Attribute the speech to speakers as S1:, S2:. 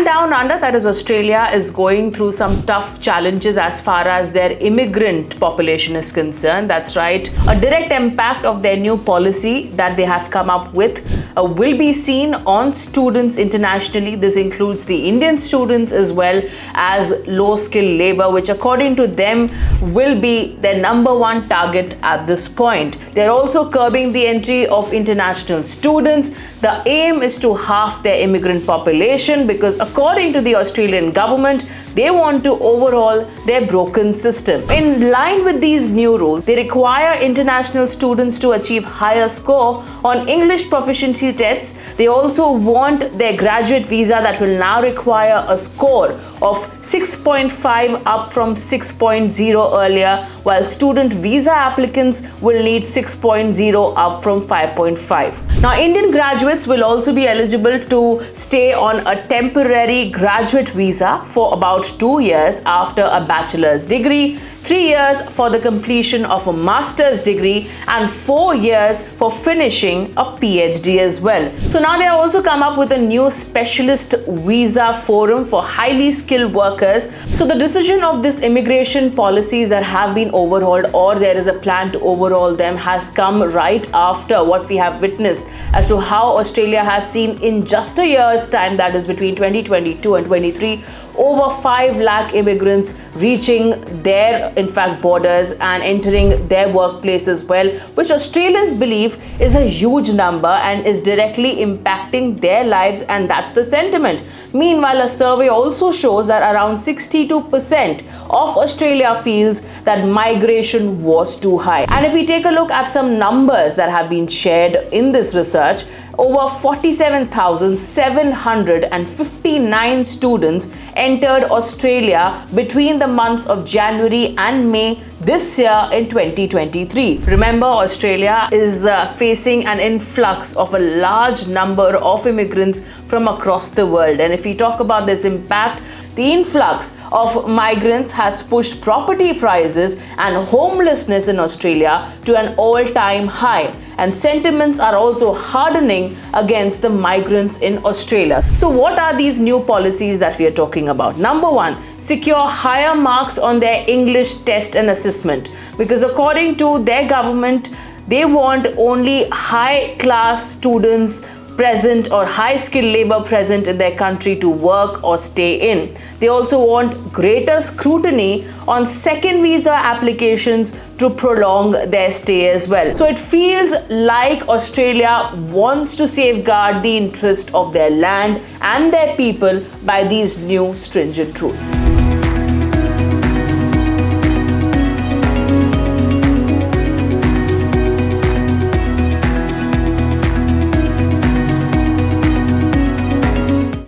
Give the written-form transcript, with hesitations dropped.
S1: down under, that is Australia, is going through some tough challenges as far as their immigrant population is concerned. That's right. A direct impact of their new policy that they have come up with will be seen on students internationally. This includes the Indian students as well as low-skilled labor, which according to them will be their number one target at this point. They're also curbing the entry of international students. The aim is to halve their immigrant population because according to the Australian government, they want to overhaul their broken system. In line with these new rules, they require international students to achieve higher score on English proficiency tests. They also want their graduate visa that will now require a score of 6.5 up from 6.0 earlier, while student visa applicants will need 6.0 up from 5.5. Now, Indian graduates will also be eligible to stay on a temporary graduate visa for about 2 years after a bachelor's degree, 3 years for the completion of a master's degree, and 4 years for finishing a PhD as well. So now they have also come up with a new specialist visa forum for highly skilled workers. So the decision of this immigration policies that have been overhauled, or there is a plan to overhaul them, has come right after what we have witnessed as to how Australia has seen in just a year's time, that is between 2022 and 23, over 5 lakh immigrants reaching their, in fact, borders and entering their workplace as well, which Australians believe is a huge number and is directly impacting their lives, and that's the sentiment. Meanwhile, a survey also shows that around 62% of Australia feels that migration was too high. And if we take a look at some numbers that have been shared in this research, over 47,759 students entered Australia between the months of January and May this year in 2023. Remember, Australia is facing an influx of a large number of immigrants from across the world. And if we talk about this impact, the influx of migrants has pushed property prices and homelessness in Australia to an all-time high. And sentiments are also hardening against the migrants in Australia. So what are these new policies that we are talking about? Number one, secure higher marks on their English test and assessment, because according to their government, they want only high-class students present or high-skilled labor present in their country to work or stay in. They also want greater scrutiny on second visa applications to prolong their stay as well. So it feels like Australia wants to safeguard the interest of their land and their people by these new stringent rules.